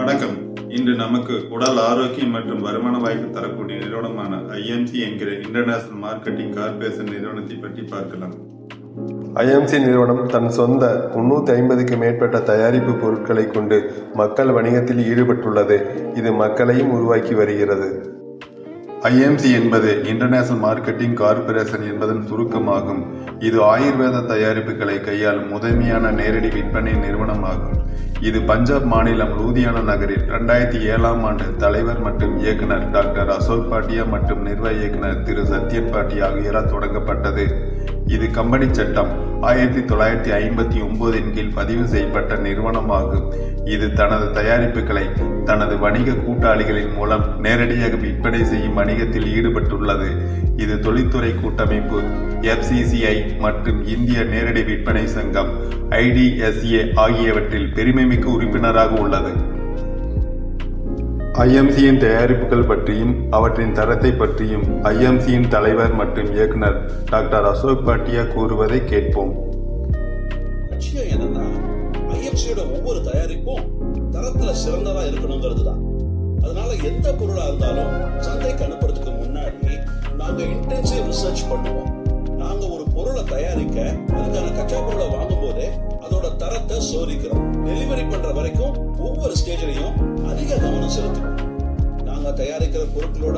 வணக்கம். இன்று நமக்கு உடல் ஆரோக்கியம் மற்றும் வருமான வாய்ப்பு தரக்கூடிய நிறுவனமான ஐஎம்சி என்கிற இன்டர்நேஷனல் மார்க்கெட்டிங் கார்ப்பரேஷன் நிறுவனத்தை பற்றி பார்க்கலாம். ஐஎம்சி நிறுவனம் தன் சொந்த 350க்கு மேற்பட்ட தயாரிப்பு பொருட்களை கொண்டு மக்கள் வணிகத்தில் ஈடுபட்டுள்ளது. இது மக்களையும் உருவாக்கி வருகிறது. ஐஎம்சி என்பது இன்டர்நேஷனல் மார்க்கெட்டிங் கார்ப்பரேஷன் என்பதன் சுருக்கமாகும். இது ஆயுர்வேத தயாரிப்புகளை கையாளும் முதன்மையான நேரடி விற்பனை நிறுவனமாகும். இது பஞ்சாப் மாநிலம் லூதியானா நகரில் 2007ஆம் ஆண்டு தலைவர் மற்றும் இயக்குனர் டாக்டர் அசோக் பாட்டியா மற்றும் நிர்வாக இயக்குனர் திரு சத்யன் பாட்டி ஆகியோரால் தொடங்கப்பட்டது. இது கம்பெனி சட்டம் 1959 கீழ் பதிவு செய்யப்பட்ட நிறுவனமாகும். இது தனது தயாரிப்புகளை தனது வணிக கூட்டாளிகளின் மூலம் நேரடியாக விற்பனை செய்யும் வணிகத்தில் ஈடுபட்டுள்ளது. இது தொழில்துறை கூட்டமைப்பு FCCI மற்றும் இந்திய நேரடி விற்பனை சங்கம் IDSA ஆகியவற்றில் பெருமைமிக்க உறுப்பினராக உள்ளது. ஐஎம்சியின் தயாரிப்புகள் பற்றியும் அவற்றின் தரத்தை பற்றியும் ஐஎம்சியின் தலைவர் மற்றும் இயக்குனர் டாக்டர் அசோக் பாட்டியா கூறுவதை கேட்போம். விஷயம் என்னன்னா, ஐஎம்சியோட ஒவ்வொரு தயாரிப்பும் தரத்துல சிறந்ததா இருக்கணுங்கிறது தான். அதனால எந்த பொருளா இருந்தாலும் சந்தைக்கு அனுப்புறதுக்கு முன்னாடி நாங்க இன்டென்சிவ் ரிசர்ச் பண்ணுவோம். நாங்க ஒரு பொருளை தயாரிக்க அதுக்கான கச்சா பொருளை வாங்கும் போதே அதோட தரத்தை சோதிக்கிறோம். டெலிவரி பண்ற வரைக்கும் ஒவ்வொரு ஸ்டேஜ்லயும் அதிக கவனம் செலுத்துவோம். நாங்க தயாரிக்கிற பொருட்களோட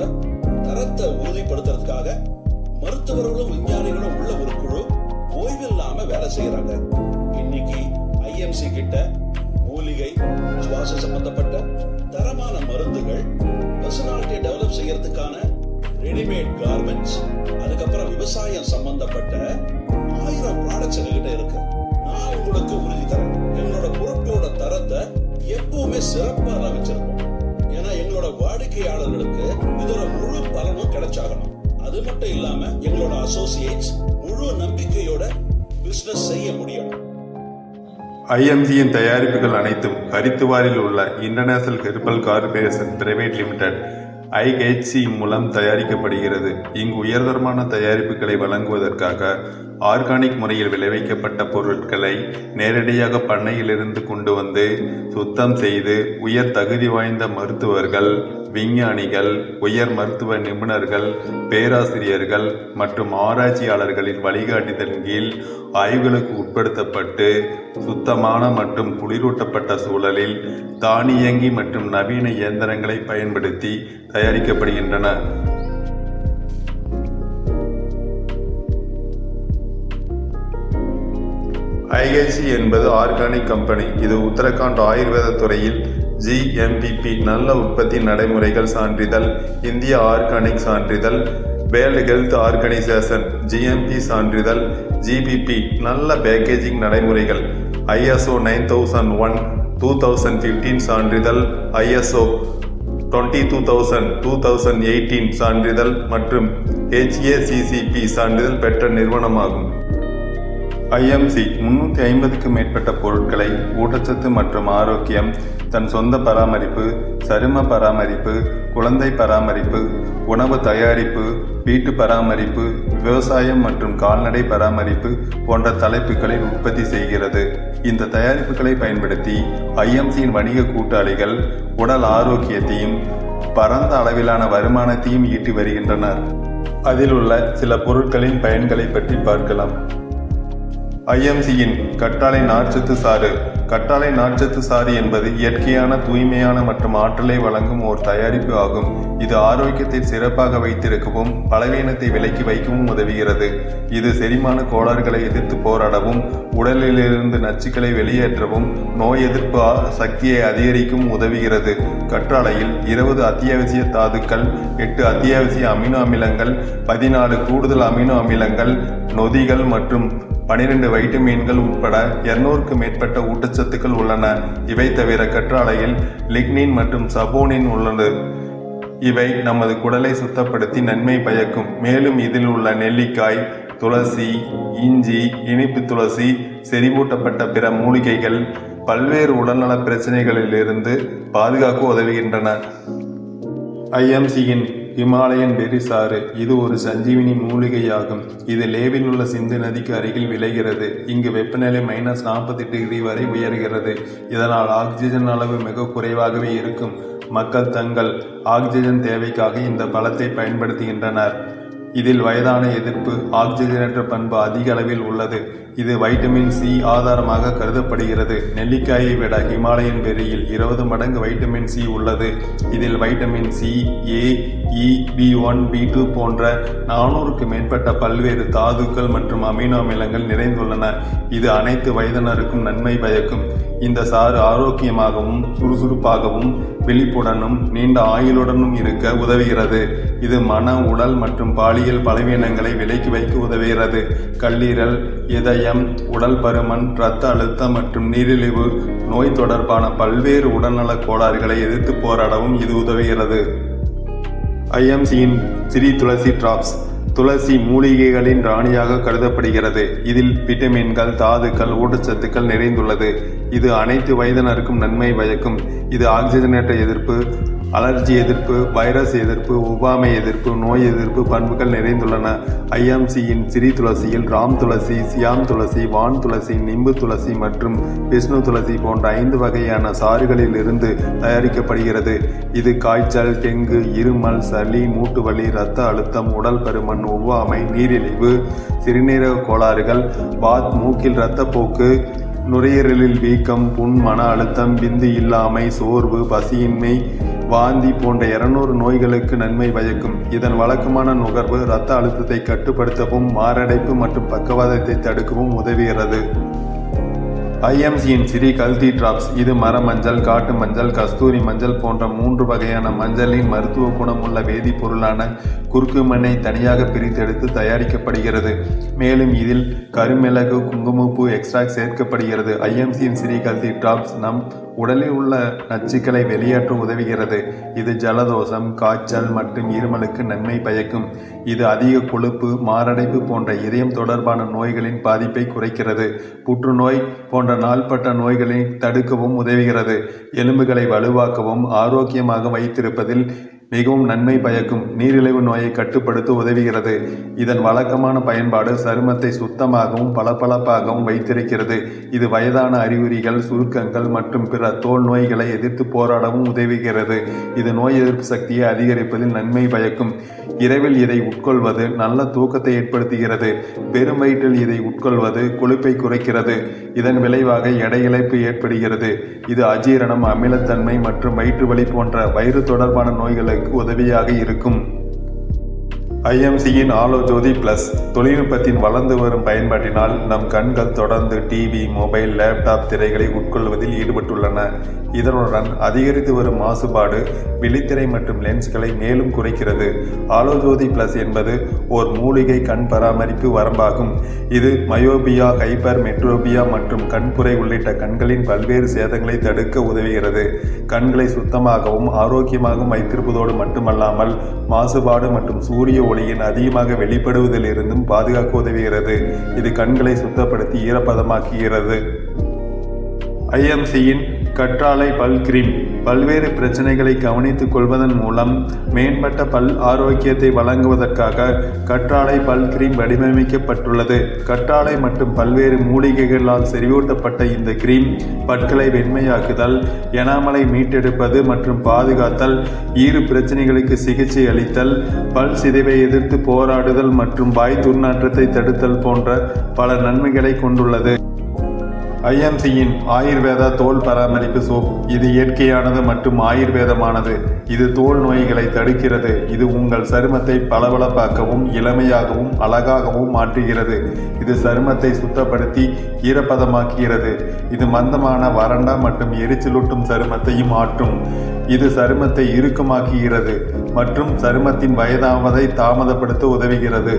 தரத்தை உறுதிப்படுத்துறதுக்காக மருத்துவர்களும் விஞ்ஞானிகளும் உள்ள ஒரு குழு ஓய்வில்லாம வேலை செய்யறாங்க. இன்னைக்கு ஐஎம்சி கிட்ட மூலிகை, சுவாச சம்பந்தப்பட்ட தரமான மருந்துகள், பர்சனாலிட்டியை டெவலப் செய்யறதுக்கான ரெடிமேட் கார்மெண்ட்ஸ், அதுக்கப்புறம் விவசாயம் சம்பந்தப்பட்ட 1000 ப்ராடக்ட்ஸ் எங்ககிட்ட இருக்கு. நான் உங்களுக்கு உறுதி தரேன், எங்களோட பொருட்களோட தரத்தை எப்பவுமே சிறப்பா வச்சிருக்கோம். ஏன்னா எங்களோட வாடிக்கையாளர்களுக்கு இதோட முழு பலனும் கிடைச்சாகணும். அது மட்டும் இல்லாம எங்களோட அசோசியேட்ஸ் முழு நம்பிக்கையோட பிசினஸ் செய்ய முடியணும். ஐஎம்சியின் தயாரிப்புகள் அனைத்தும் ஹரித்துவாரில் உள்ள international herbal corporation private limited IHC மூலம் தயாரிக்கப்படுகிறது. இங்கு உயர்தரமான தயாரிப்புகளை வழங்குவதற்காக ஆர்கானிக் முறையில் விளைவிக்கப்பட்ட பொருட்களை நேரடியாக பண்ணையிலிருந்து கொண்டு வந்து சுத்தம் செய்து உயர் தகுதி வாய்ந்த மருத்துவர்கள், விஞ்ஞானிகள், உயர் மருத்துவ நிபுணர்கள், பேராசிரியர்கள் மற்றும் ஆராய்ச்சியாளர்களின் வழிகாட்டுதலின் கீழ் ஆய்வுகளுக்கு உட்படுத்தப்பட்டு சுத்தமான மற்றும் குளிரூட்டப்பட்ட சூழலில் தானியங்கி மற்றும் நவீன இயந்திரங்களை பயன்படுத்தி தயாரிக்கப்படுகின்றன. IHC என்பது ஆர்கானிக் கம்பெனி. இது உத்தரகாண்ட் ஆயுர்வேத துறையில் GMP நல்ல உற்பத்தி நடைமுறைகள் சான்றிதழ், இந்திய ஆர்கானிக் சான்றிதழ், வேர்ல்ட் ஹெல்த் ஆர்கனைசேஷன் GMP சான்றிதழ், GBP நல்ல பேக்கேஜிங் நடைமுறைகள், ISO 9001 2015 சான்றிதழ், ISO 22000 2018 சான்றிதழ் மற்றும் HACCP சான்றிதழ் பெற்ற நிறுவனமாகும். ஐஎம்சி 350க்கு மேற்பட்ட பொருட்களை ஊட்டச்சத்து மற்றும் ஆரோக்கியம், தன் சொந்த பராமரிப்பு, சரும பராமரிப்பு, குழந்தை பராமரிப்பு, உணவு தயாரிப்பு, வீட்டு பராமரிப்பு, விவசாயம் மற்றும் கால்நடை பராமரிப்பு போன்ற தலைப்புகளில் உற்பத்தி செய்கிறது. இந்த தயாரிப்புகளை பயன்படுத்தி ஐஎம்சியின் வணிக கூட்டாளிகள் உடல் ஆரோக்கியத்தையும் பரந்த அளவிலான வருமானத்தையும் ஈட்டி வருகின்றனர். அதில் உள்ள சில பொருட்களின் பயன்களை பற்றி பார்க்கலாம். ஐஎம்சியின் கற்றாழை நார்ச்சத்து சாறு. கற்றாழை நார்ச்சத்து சாறு என்பது இயற்கையான, தூய்மையான மற்றும் ஆற்றலை வழங்கும் ஒரு தயாரிப்பு ஆகும். இது ஆரோக்கியத்தை சிறப்பாக வைத்திருக்கவும் பலவீனத்தை விலக்கி வைக்கவும் உதவுகிறது. இது செரிமான கோளாறுகளை எதிர்த்து போராடவும், உடலிலிருந்து நச்சுக்களை வெளியேற்றவும், நோய் எதிர்ப்பு சக்தியை அதிகரிக்கவும் உதவுகிறது. கற்றாழையில் 20 அத்தியாவசிய தாதுக்கள், 8 அத்தியாவசிய அமினோ அமிலங்கள், 14 கூடுதல் அமினோ அமிலங்கள், நொதிகள் மற்றும் 12 வைட்டமின்கள் உட்பட 200க்கு மேற்பட்ட ஊட்டச்சத்துக்கள் உள்ளன. இவை தவிர கற்றாழையில் லிக்னின் மற்றும் சபோனின் உள்ளது. இவை நமது குடலை சுத்தப்படுத்தி நன்மை பயக்கும். மேலும் இதில் உள்ள நெல்லிக்காய், துளசி, இஞ்சி, இனிப்பு துளசி, செறிவூட்டப்பட்ட பிற மூலிகைகள் பல்வேறு உடல்நல பிரச்சனைகளிலிருந்து பாதுகாக்க உதவுகின்றன. ஐஎம்சியின் ஹிமாலயன் பெர்ரி சாறு. இது ஒரு சஞ்சீவினி மூலிகையாகும். இது லேவில் உள்ள சிந்து நதிக்கு அருகில் விளைகிறது. இங்கு வெப்பநிலை -48 டிகிரி வரை உயர்கிறது. இதனால் ஆக்சிஜன் அளவு மிக குறைவாகவே இருக்கும். மக்கள் தங்கள் ஆக்சிஜன் தேவைக்காக இந்த பழத்தை பயன்படுத்துகின்றனர். இதில் வயதான எதிர்ப்பு, ஆக்சிஜனேற்ற பண்பு அதிக அளவில் உள்ளது. இது வைட்டமின் சி ஆதாரமாக கருதப்படுகிறது. நெல்லிக்காயை விட ஹிமாலயன் பெர்ரியில் 20 மடங்கு வைட்டமின் சி உள்ளது. இதில் வைட்டமின் சி, ஏ, இ, B1, B2 போன்ற 400க்கு மேற்பட்ட பல்வேறு தாதுக்கள் மற்றும் அமினோ அமிலங்கள் நிறைந்துள்ளன. இது அனைத்து வயதினருக்கும் நன்மை பயக்கும். இந்த சாறு ஆரோக்கியமாகவும் சுறுசுறுப்பாகவும் விழிப்புடனும் நீண்ட ஆயுளுடனும் இருக்க உதவுகிறது. இது மன, உடல் மற்றும் பாலியல் பலவீனங்களை விலக்கி வைக்க உதவுகிறது. கல்லீரல், இதயம், உடல் பருமன், இரத்த அழுத்தம் மற்றும் நீரிழிவு நோய் தொடர்பான பல்வேறு உடல்நலக் கோளாறுகளை எதிர்த்து போராடவும் இது உதவுகிறது. ஐஎம்சியின் ஸ்ரீ துளசி டிராப்ஸ். துளசி மூலிகைகளின் ராணியாக கருதப்படுகிறது. இதில் விட்டமின்கள், தாதுக்கள், ஊட்டச்சத்துக்கள் நிறைந்துள்ளது. இது அனைத்து வயதினருக்கும் நன்மை பயக்கும். இது ஆக்சிஜனேற்ற எதிர்ப்பு, அலர்ஜி எதிர்ப்பு, வைரஸ் எதிர்ப்பு, ஒவ்வாமை எதிர்ப்பு, நோய் எதிர்ப்பு பண்புகள் நிறைந்துள்ளன. ஐஎம்சியின் ஸ்ரீ துளசியில் ராம் துளசி, சியாம் துளசி, வான் துளசி, நிம்பு துளசி மற்றும் விஷ்ணு துளசி போன்ற 5 வகையான சாறுகளில் இருந்து தயாரிக்கப்படுகிறது. இது காய்ச்சல், டெங்கு, இருமல், சளி, மூட்டுவலி, இரத்த அழுத்தம், உடல் பருமன், ஒவ்வாமை, நீரிழிவு, சிறுநீரக கோளாறுகள், வாத், மூக்கில் இரத்தப்போக்கு, நுரையீரலில் வீக்கம், புண், மன அழுத்தம், விந்து இல்லாமை, சோர்வு, பசியின்மை, வாந்தி போன்ற 200 நோய்களுக்கு நன்மை பயக்கும். இதன் வழக்கமான நுகர்வு இரத்த அழுத்தத்தை கட்டுப்படுத்தவும் மாரடைப்பு மற்றும் பக்கவாதத்தை தடுக்கவும் உதவுகிறது. ஐஎம்சியின் ஸ்ரீ கல்தி டிராப்ஸ். இது மரமஞ்சள், காட்டு மஞ்சள், கஸ்தூரி மஞ்சள் போன்ற 3 வகையான மஞ்சளின் மருத்துவ குணமுள்ள வேதிப்பொருளான குர்குமனை தனியாக பிரித்தெடுத்து தயாரிக்கப்படுகிறது. மேலும் இதில் கருமிளகு, குங்குமப்பூ எக்ஸ்ட்ராக்ட் சேர்க்கப்படுகிறது. ஐஎம்சியின் ஸ்ரீ கல்தி டிராப்ஸ் நம் உடலில் உள்ள நச்சுக்களை வெளியேற்ற உதவுகிறது. இது ஜலதோஷம், காய்ச்சல் மற்றும் இருமலுக்கு நன்மை பயக்கும். இது அதிக கொழுப்பு, மாரடைப்பு போன்ற இதயம் தொடர்பான நோய்களின் பாதிப்பை குறைக்கிறது. புற்றுநோய் போன்ற நாள்பட்ட நோய்களை தடுக்கவும் உதவுகிறது. எலும்புகளை வலுவாக்கவும் ஆரோக்கியமாக வைத்திருப்பதில் மிகவும் நன்மை பயக்கும். நீரிழிவு நோயை கட்டுப்படுத்த உதவுகிறது. இதன் வழக்கமான பயன்பாடு சருமத்தை சுத்தமாகவும் பளபளப்பாகவும் வைத்திருக்கிறது. இது வயதான அறிகுறிகள், சுருக்கங்கள் மற்றும் பிற தோல் நோய்களை எதிர்த்து போராடவும் உதவுகிறது. இது நோய் எதிர்ப்பு சக்தியை அதிகரிப்பதில் நன்மை பயக்கும். இரவில் இதை உட்கொள்வது நல்ல தூக்கத்தை ஏற்படுத்துகிறது. பெரும் வயிற்றில் இதை உட்கொள்வது கொழுப்பை குறைக்கிறது. இதன் விளைவாக எடை இழப்பு ஏற்படுகிறது. இது அஜீரணம், அமிலத்தன்மை மற்றும் வயிற்று வலி போன்ற வயிறு தொடர்பான நோய்களுக்கு உதவியாக இருக்கும். ஐஎம்சியின் ஆலோ ஜோதி பிளஸ். தொழில்நுட்பத்தின் வளர்ந்து வரும் பயன்பாட்டினால் நம் கண்கள் தொடர்ந்து டிவி, மொபைல், லேப்டாப் திரைகளை உட்கொள்வதில் ஈடுபட்டுள்ளன. இதனுடன் அதிகரித்து வரும் மாசுபாடு விழித்திரை மற்றும் லென்ஸ்களை மேலும் குறைக்கிறது. ஆலோ ஜோதி பிளஸ் என்பது ஓர் மூலிகை கண் பராமரிப்பு வரம்பாகும். இது மயோபியா, ஹைப்பர் மெட்ரோபியா மற்றும் கண்புரை உள்ளிட்ட கண்களின் பல்வேறு சேதங்களை தடுக்க உதவுகிறது. கண்களை சுத்தமாகவும் ஆரோக்கியமாகவும் வைத்திருப்பதோடு மட்டுமல்லாமல் மாசுபாடு மற்றும் சூரிய ஒளியின் அதிகமாக வெளிப்படுவதிலிருந்தும் பாதுகாக்க உதவுகிறது. இது கண்களை சுத்தப்படுத்தி ஈரப்பதமாக்குகிறது. ஐஎம்சியின் கற்றாழை பல் கிரீம். பல்வேறு பிரச்சனைகளை கவனித்துக் கொள்வதன் மூலம் மேம்பட்ட பல் ஆரோக்கியத்தை வழங்குவதற்காக கற்றாழை பல் கிரீம் வடிவமைக்கப்பட்டுள்ளது. கற்றாழை மற்றும் பல்வேறு மூலிகைகளால் செறிவூட்டப்பட்ட இந்த கிரீம் பற்களை வெண்மையாக்குதல், எனாமலை மீட்டெடுப்பது மற்றும் பாதுகாத்தல், ஈறு பிரச்சனைகளுக்கு சிகிச்சை அளித்தல், பல் சிதைவை எதிர்த்து போராடுதல் மற்றும் வாய் துர்நாற்றத்தை தடுத்தல் போன்ற பல நன்மைகளை கொண்டுள்ளது. ஐஎம்சியின் ஆயுர்வேதா தோல் பராமரிப்பு சோப். இது இயற்கையானது மற்றும் ஆயுர்வேதமானது. இது தோல் நோய்களை தடுக்கிறது. இது உங்கள் சருமத்தை பளபளப்பாக்கவும் இளமையாகவும் அழகாகவும் மாற்றுகிறது. இது சருமத்தை சுத்தப்படுத்தி ஈரப்பதமாக்குகிறது. இது மந்தமான, வறண்ட மற்றும் எரிச்சலூட்டும் சருமத்தையும் மாற்றும். இது சருமத்தை இறுக்கமாக்குகிறது மற்றும் சருமத்தின் வயதாவதை தாமதப்படுத்த உதவுகிறது.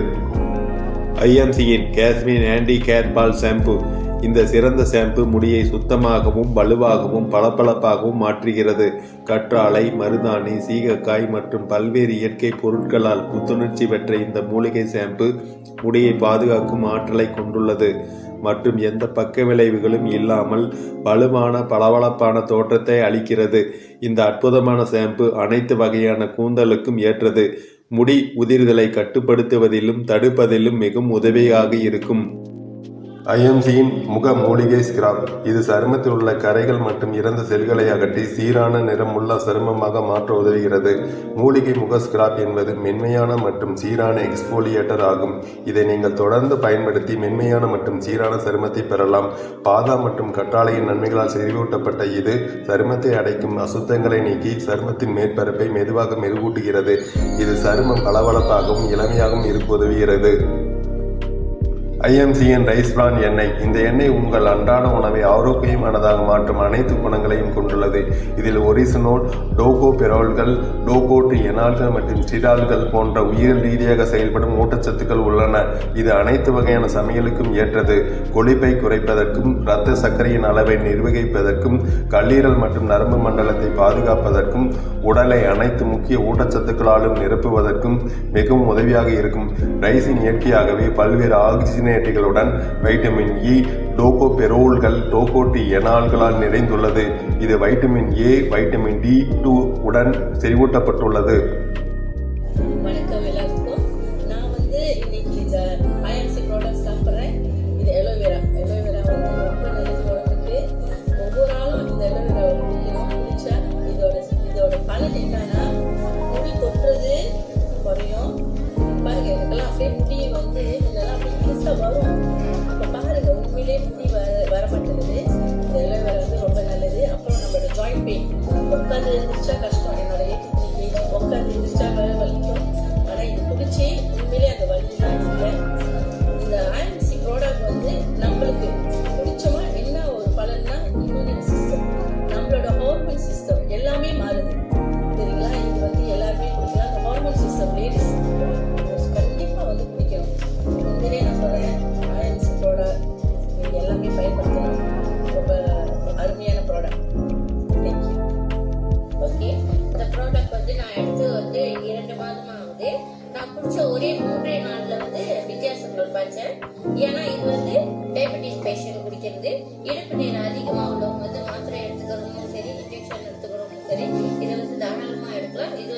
ஐஎம்சியின் காஷ்மீர் ஆன்டி கேட் பால் ஷாம்பு. இந்த சிறந்த ஷாம்பு முடியை சுத்தமாகவும் வலுவாகவும் பளபளப்பாகவும் மாற்றுகிறது. கற்றாழை, மருதாணி, சீகக்காய் மற்றும் பல்வேறு இயற்கை பொருட்களால் புத்துணர்ச்சி பெற்ற இந்த மூலிகை ஷாம்பு முடியை பாதுகாக்கும் ஆற்றலை கொண்டுள்ளது. மற்றும் எந்த பக்க விளைவுகளும் இல்லாமல் வலுவான பளபளப்பான தோற்றத்தை அளிக்கிறது. இந்த அற்புதமான ஷாம்பு அனைத்து வகையான கூந்தலுக்கும் ஏற்றது. முடி உதிர்தலை கட்டுப்படுத்துவதிலும் தடுப்பதிலும் மிகவும் உதவியாக இருக்கும். ஐஎம்சியின் முக மூலிகை ஸ்கிராப். இது சருமத்தில் உள்ள கரைகள் மற்றும் இறந்த செல்களை அகற்றி சீரான நிறமுள்ள சருமமாக மாற்ற உதவுகிறது. மூலிகை முக ஸ்கிராப் என்பது மென்மையான மற்றும் சீரான எக்ஸ்போலியேட்டர் ஆகும். இதை நீங்கள் தொடர்ந்து பயன்படுத்தி மென்மையான மற்றும் சீரான சருமத்தை பெறலாம். பாதாம் மற்றும் கற்றாழையின் நன்மைகளால் செறிவூட்டப்பட்ட இது சருமத்தை அடைக்கும் அசுத்தங்களை நீக்கி சருமத்தின் மேற்பரப்பை மெதுவாக மெருகூட்டுகிறது. இது சருமம் பளபளப்பாகவும் இளமையாகவும் இருக்க உதவுகிறது. ஐஎம்சியின் ரைஸ் பிரான் எண்ணெய். இந்த எண்ணெய் உங்கள் அன்றாட உணவை ஆரோக்கியமானதாக மாற்றும் அனைத்து குணங்களையும் கொண்டுள்ளது. இதில் ஒரிசினோல், டோகோபெரோல்கள், டோகோட்டு எனால்கள் மற்றும் ஸ்டிரால்கள் போன்ற உயிரியல் ரீதியாக செயல்படும் ஊட்டச்சத்துக்கள் உள்ளன. இது அனைத்து வகையான சமையலுக்கும் ஏற்றது. கொழுப்பை குறைப்பதற்கும், இரத்த சர்க்கரையின் அளவை நிர்வகிப்பதற்கும், கல்லீரல் மற்றும் நரம்பு மண்டலத்தை பாதுகாப்பதற்கும், உடலை அனைத்து முக்கிய ஊட்டச்சத்துக்களாலும் நிரப்புவதற்கும் மிகவும் உதவியாக இருக்கும். ரைஸின் இயற்கையாகவே பல்வேறு ஆக்சிஜனேட்டிகளுடன் வைட்டமின் இ, டோகோபெரோல்கள், டோகோட்டு எனால்களால் நிறைந்துள்ளது. இது வைட்டமின் ஏ, வைட்டமின் D2 உடன் செறிவூட்டப்பட்டுள்ளது. வணக்கம் எல்லாருக்கும். நான் இன்னைக்கு இந்த ஐஎம்சி ப்ராடக்ட் சாப்பிட்றேன். இது எலோவேரா வந்து ரொம்ப நல்லது உடம்புக்கு. ஒவ்வொரு நாளும் இந்த எலோவேரா குடிச்சா இதோட பலன் என்னன்னா முடி கொட்டுறது குறையும். பாருங்க, எனக்கெல்லாம் அப்படியே முடி இதெல்லாம் அப்படியே ஈஸியாக வரும். இப்போ பாருங்க, உண்மையிலே முடி வர மாட்டேங்குது. இந்த எலோவேரா ரொம்ப நல்லது. அப்புறம் நம்மளோட ஜாயிண்ட் பெயின், உட்காந்து எழுந்திரிச்சா கஷ்டம். என்னோட 83 kg உட்காந்து எழுந்திரிச்சா வலிக்கும். ஆனால் இது குடிச்சு உண்மையிலே அந்த வலிலாம் இல்லை. இந்த ஐஎம்சி ப்ராடக்ட் நம்மளுக்கு பிடிச்சமா என்ன ஒரு பலன்னா இம்யூனிட்டி சிஸ்டம், நம்மளோட ஹார்மோன் சிஸ்டம் எல்லாமே மாறுது. சரிங்களா? இது எல்லாருமே குடிக்கலாம். அந்த ஹார்மோன் சிஸ்டம் லேடிஸ் கண்டிப்பாக குடிக்கணும். உண்மையிலே நான் சொல்கிறேன், ஐஎம்சி ப்ராடக்ட் நீங்கள் எல்லாமே பயன்படுத்தணும். ரொம்ப அருமையான ப்ராடக்ட். தேங்க்யூ. ஓகே, இந்த ப்ராடக்ட் நான் எடுத்து 2 மாதமா ஆகுது. நான் குடிச்ச ஒரே 3 நாள்ல வித்தியாசங்கள் பார்த்தேன். ஏன்னா இது டயபெட்டிஸ் பேஷண்ட் குடிக்கிறது, இடுப்பு நேரம் அதிகமா உள்ளவங்க மாத்திரை எடுத்துக்கிறவங்களும் சரி, இன்ஜெக்ஷன் எடுத்துக்கிறவங்களும் சரி, இதை தாராளமா எடுக்கலாம். இது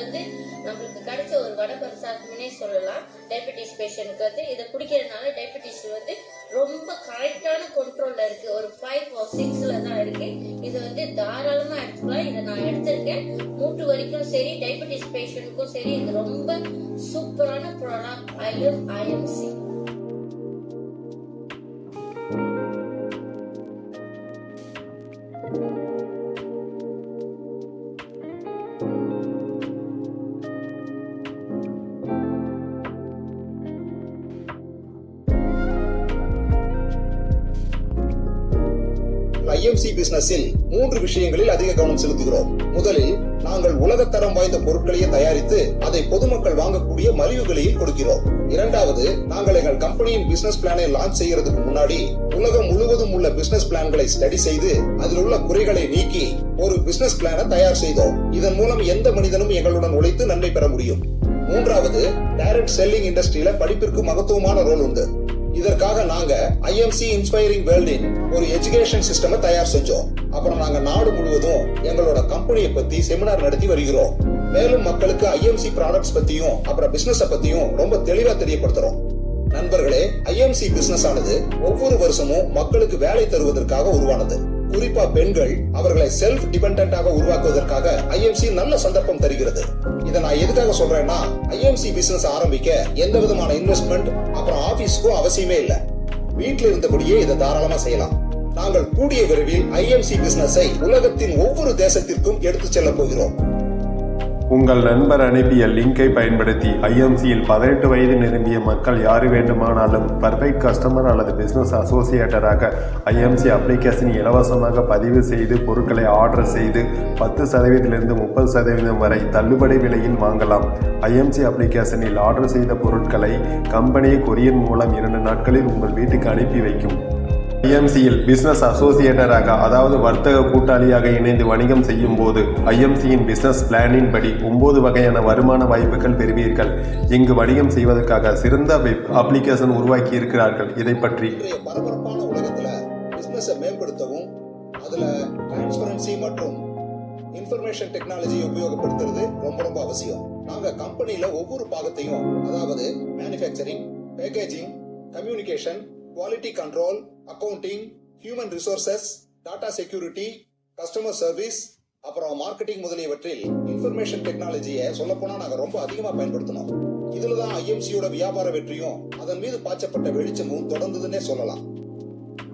நம்மளுக்கு கிடைச்ச ஒரு வடபரிசாக்குன்னே சொல்லலாம். டயபெட்டிஸ் பேஷண்ட்க்கு இதை குடிக்கிறதுனால டயபெட்டிஸ் ரொம்ப கரெக்டான கண்ட்ரோல்ல இருக்கு. ஒரு 5 or 6ல தான் இருக்கு. இது தாராளமா எடுத்துக்கலாம். இதை நான் எடுத்திருக்கேன். மூட்டு வரைக்கும் சரி, டயபெட்டிஸ் பேஷண்ட்க்கும் சரி, இது ரொம்ப சூப்பரான product. I love IMC. IMC பிசினஸில் 3 விஷயங்களில் அதிக கவனம் செலுத்துகிறோம். முதலில், நாங்கள் உலகத்தரம் வாய்ந்த பொருட்களையே தயாரித்து அதை பொதுமக்கள் வாங்கக்கூடிய மலிவு விலையில் கொடுக்கிறோம். இரண்டாவது, நாங்கள் எங்கள் கம்பெனியின் பிசினஸ் பிளானை லான்ச் செய்யறதுக்கு முன்னாடி உலகம் முழுவதும் உள்ள பிசினஸ் பிளான்களை ஸ்டடி செய்து அதில் உள்ள குறைகளை நீக்கி ஒரு பிசினஸ் பிளானை தயார் செய்தோம். இதன் மூலம் எந்த மனிதனும் எங்களுடன் உழைத்து நன்மை பெற முடியும். மூன்றாவது, டைரக்ட் செல்லிங் இண்டஸ்ட்ரியில படிப்பிற்கு மகத்துவமான ரோல் உண்டு. இதற்காக நாங்க ஐஎம்சி இன்ஸ்பைரிங் வேர்ல்டின் ஒரு எஜுகேஷன் சிஸ்டம் தயார் செஞ்சோம். அப்புறம் நாங்க நாடு முழுவதும் எங்களோட கம்பெனியை பத்தி செமினார் நடத்தி வருகிறோம். மேலும் மக்களுக்கு ஐஎம்சி ப்ராடக்ட்ஸ் பத்தியும் அப்புறம் பிசினஸ் பத்தியும் ரொம்ப தெளிவா தெரியப்படுத்துறோம். நண்பர்களே, ஐஎம்சி பிசினஸ் ஆனது ஒவ்வொரு வருஷமும் மக்களுக்கு வேலை தருவதற்காக உருவானது. குறிப்பா பெண்கள் அவர்களை செல்ஃப் டிபெண்டன்டாக உருவாக்குவதற்காக ஐஎம்சி நல்ல சந்தர்ப்பம் தருகிறது. இதை நான் எதுக்காக சொல்றேன்னா, ஐஎம்சி பிசினஸ் ஆரம்பிக்க எந்த விதமான இன்வெஸ்ட்மெண்ட் அப்புறம் ஆபீஸ்க்கும் அவசியமே இல்லை. வீட்டில் இருந்தபடியே இதை தாராளமா செய்யலாம். நாங்கள் கூடிய விரைவில் ஐஎம்சி பிசினஸை உலகத்தின் ஒவ்வொரு தேசத்திற்கும் எடுத்து செல்ல போகிறோம். உங்கள் நண்பர் அனுப்பிய லிங்கை பயன்படுத்தி ஐஎம்சியில் 18 வயது நிரம்பிய மக்கள் யார் வேண்டுமானாலும் பர்ஃபெக்ட் கஸ்டமர் அல்லது பிசினஸ் அசோசியேட்டராக ஐஎம்சி அப்ளிகேஷன் இலவசமாக பதிவு செய்து பொருட்களை ஆர்டர் செய்து 10% 30% வரை தள்ளுபடி விலையில் வாங்கலாம். ஐஎம்சி அப்ளிகேஷனில் ஆர்டர் செய்த பொருட்களை கம்பெனி கொரியர் மூலம் 2 நாட்களில் உங்கள் வீட்டுக்கு அனுப்பி வைக்கும். ஐஎம்சியில் பிசினஸ் அசோசியேட்டராக அதாவது வர்த்தக கூட்டாளியாக இணைந்து வணிகம் செய்யும் போது ஐஎம்சியின் பிசினஸ் பிளானின் படி 9 வகையான வருமான வாய்ப்புகள் பெறுவீர்கள். இங்கு வணிகம் செய்வதற்காக சிறந்த வெப் அப்ளிகேஷன் உருவாக்கி இருக்கிறார்கள். இதை பற்றி இன்றைய பரபரப்பான உலகத்துல பிசினஸை மேம்படுத்தவும் அதுல டிரான்ஸ்பரன்சி மற்றும் இன்ஃபர்மேஷன் டெக்னாலஜியை உபயோகப்படுத்துறது ரொம்ப அவசியம். நாங்க கம்பெனில ஒவ்வொரு பாகத்தையும் அதாவது manufacturing, packaging, communication, quality control, accounting, human resources, Tata security, customer service, அப்புறம் மார்க்கெட்டிங் முதலியவற்றில் இன்ஃபர்மேஷன் டெக்னாலஜியை சொல்லப்போனா நாங்க ரொம்ப அதிகமா பயன்படுத்தணும். இதுலதான் ஐஎம்சியோட வியாபார வெற்றியும் அதன் மீது பாய்ச்சப்பட்ட வெளிச்சமும் தொடர்ந்ததுன்னே சொல்லலாம்.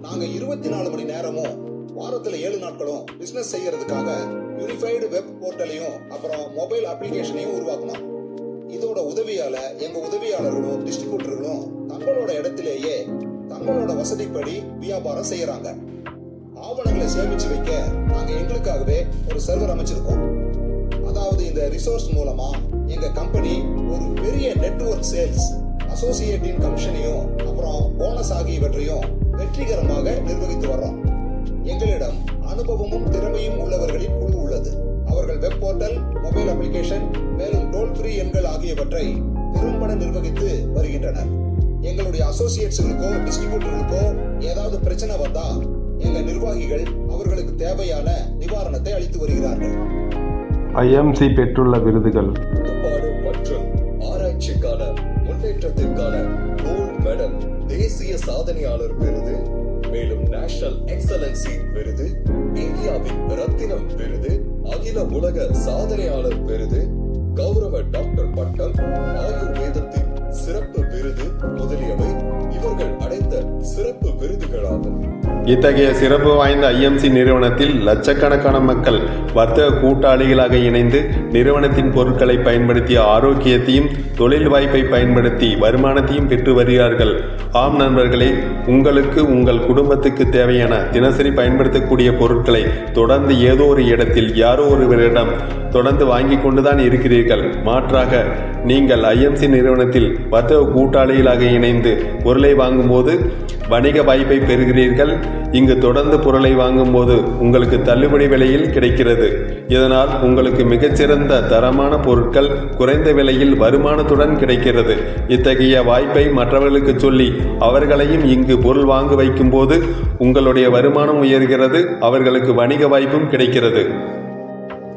நாங்க 24 மணி நேரமும் வாரத்துல 7 நாட்களும் பிசினஸ் செய்யறதுக்காக யூனிஃபைடு வெப் போர்ட்டலையும் அப்புறம் மொபைல் அப்ளிகேஷனையும் உருவாக்கணும். இதோட உதவியால எங்க உதவியாளர்களும் டிஸ்ட்ரிபியூட்டர்களும் தங்களோட இடத்திலேயே தங்களோட வசதிப்படி வியாபாரம் செய்யறாங்க. ஆவணங்களை சேமிச்சு வைக்க நாங்க எங்களுக்காகவே ஒரு சர்வர் அமைச்சிருக்கோம். அதாவது இந்த ரிசோர்ஸ் மூலமா எங்க கம்பெனி ஒரு பெரிய நெட்வொர்க் சேல்ஸ், அசோசியேட்டின் கமிஷனையும் அப்புறம் போனஸ் ஆகியவற்றையும் வெற்றிகரமாக நிர்வகித்து வர்றோம். எங்களிடம் அனுபவமும் திறமையும் உள்ளவர்களின் குழு உள்ளது. அவர்கள் வெப் போர்ட்டல், மொபைல் அப்ளிகேஷன், மேலும் டோல் ஃப்ரீ எண்கள் ஆகியவற்றை திறம்பட நிர்வகித்து வருகின்றனர். எங்களுடைய அசோசியேட்ஸ்களுக்கோ டிஸ்ட்ரிபியூட்டர்களுக்கோ ஏதாவது பிரச்சனை வந்தா எங்க நிர்வாகிகள் அவர்களுக்கு தேவையான நிவாரணத்தை அளித்து வருகிறார்கள். ஐஎம்சி பெற்றுள்ள விருதுகள் கட்டுப்பாடு மற்றும் ஆராய்ச்சிக்கான முன்னேற்றத்திற்கான கோல்ட் மெடல், தேசிய சாதனையாளர் விருது, மேலும் நேஷனல் எக்ஸலன்சி விருது, இந்தியாவின் ரத்தினம் விருது, அகில உலக சாதனையாளர் விருது, கௌரவ டாக்டர் பட்டம், ஆயுர்வேதத்தின் சிறப்பு விருது முதலியவை இவர்கள் அடைந்த சிறப்பு விருதுகளாகும். இத்தகைய சிறப்பு வாய்ந்த ஐஎம்சி நிறுவனத்தில் லட்சக்கணக்கான மக்கள் வர்த்தக கூட்டாளிகளாக இணைந்து நிறுவனத்தின் பொருட்களை பயன்படுத்திய ஆரோக்கியத்தையும் தொழில் வாய்ப்பை பயன்படுத்தி வருமானத்தையும் பெற்று வருகிறார்கள். ஆம் நண்பர்களே, உங்களுக்கு உங்கள் குடும்பத்துக்கு தேவையான தினசரி பயன்படுத்தக்கூடிய பொருட்களை தொடர்ந்து ஏதோ ஒரு இடத்தில் யாரோ ஒருவரிடம் தொடர்ந்து வாங்கி கொண்டுதான் இருக்கிறீர்கள். மாற்றாக நீங்கள் ஐஎம்சி நிறுவனத்தில் வர்த்தக கூட்டாளிகளாக இணைந்து பொருளை வாங்கும்போது வணிக வாய்ப்பை பெறுகிறீர்கள். இங்கு தொடர்ந்து பொருளை வாங்கும்போது உங்களுக்கு தள்ளுபடி விலையில் கிடைக்கிறது. இதனால் உங்களுக்கு மிகச்சிறந்த தரமான பொருட்கள் குறைந்த விலையில் வருமானத்துடன் கிடைக்கிறது. இத்தகைய வாய்ப்பை மற்றவர்களுக்கு சொல்லி அவர்களையும் இங்கு பொருள் வாங்க வைக்கும் போது உங்களுடைய வருமானம் உயர்கிறது, அவர்களுக்கு வணிக வாய்ப்பும் கிடைக்கிறது.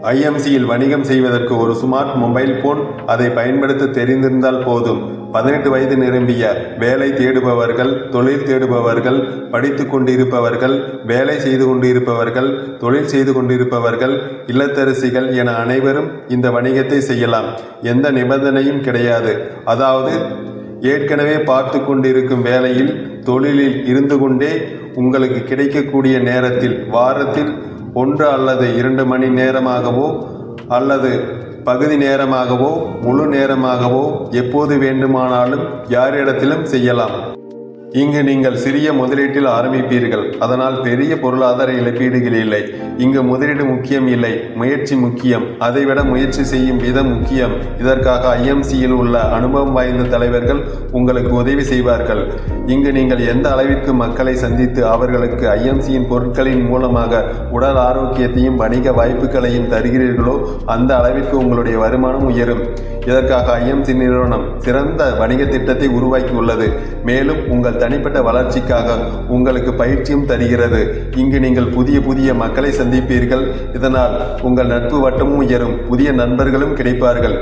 ஐஎம்சியில் வணிகம் செய்வதற்கு ஒரு ஸ்மார்ட் மொபைல் போன், அதை பயன்படுத்த தெரிந்திருந்தால் போதும். 18 வயது நிரம்பிய வேலை தேடுபவர்கள், தொழில் தேடுபவர்கள், படித்து கொண்டிருப்பவர்கள், வேலை செய்து கொண்டிருப்பவர்கள், தொழில் செய்து கொண்டிருப்பவர்கள், இல்லத்தரசிகள் என அனைவரும் இந்த வணிகத்தை செய்யலாம். எந்த நிபந்தனையும் கிடையாது. அதாவது ஏற்கனவே பார்த்து கொண்டிருக்கும் வேலையில் தொழிலில் இருந்து கொண்டே உங்களுக்கு கிடைக்கக்கூடிய நேரத்தில் வாரத்தில் 1 அல்லது 2 மணி நேரமாகவோ அல்லது பகுதி நேரமாகவோ முழு நேரமாகவோ எப்போது வேண்டுமானாலும் யாரிடத்திலும் செய்யலாம். இங்கு நீங்கள் சிறிய முதலீட்டில் ஆரம்பிப்பீர்கள். அதனால் பெரிய பொருளாதார இழப்பீடுகள் இல்லை. இங்கு முதலீடு முக்கியம் இல்லை, முயற்சி முக்கியம். அதைவிட முயற்சி செய்யும் விதம் முக்கியம். இதற்காக ஐஎம்சியில் உள்ள அனுபவம் வாய்ந்த தலைவர்கள் உங்களுக்கு உதவி செய்வார்கள். இங்கு நீங்கள் எந்த அளவிற்கு மக்களை சந்தித்து அவர்களுக்கு ஐஎம்சியின் பொருட்களின் மூலமாக உடல் ஆரோக்கியத்தையும் வணிக வாய்ப்புகளையும் தருகிறீர்களோ அந்த அளவிற்கு உங்களுடைய வருமானம் உயரும். இதற்காக ஐஎம்சி நிறுவனம் சிறந்த வணிக திட்டத்தை உருவாக்கியுள்ளது. மேலும் உங்கள் தனிப்பட்ட வளர்ச்சிக்காக உங்களுக்கு பயிற்சியும் தருகிறது. இங்கு நீங்கள் புதிய மக்களை சந்திப்பீர்கள். இதனால் உங்கள் நட்பு வட்டமும் உயரும், புதிய நண்பர்களும் கிடைப்பார்கள்.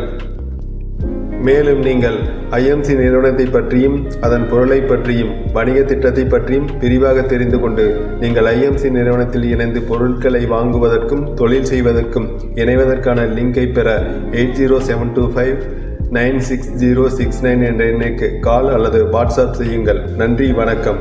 மேலும் நீங்கள் ஐஎம்சி நிறுவனத்தை பற்றியும் அதன் பொருளை பற்றியும் வணிக திட்டத்தை பற்றியும் விரிவாக தெரிந்து கொண்டு நீங்கள் ஐஎம்சி நிறுவனத்தில் இணைந்து பொருட்களை வாங்குவதற்கும் தொழில் செய்வதற்கும் இணைவதற்கான லிங்கை பெற 80725960669 என்ற எண்ணுக்கு கால் அல்லது வாட்ஸ்அப் செய்யுங்கள். நன்றி, வணக்கம்.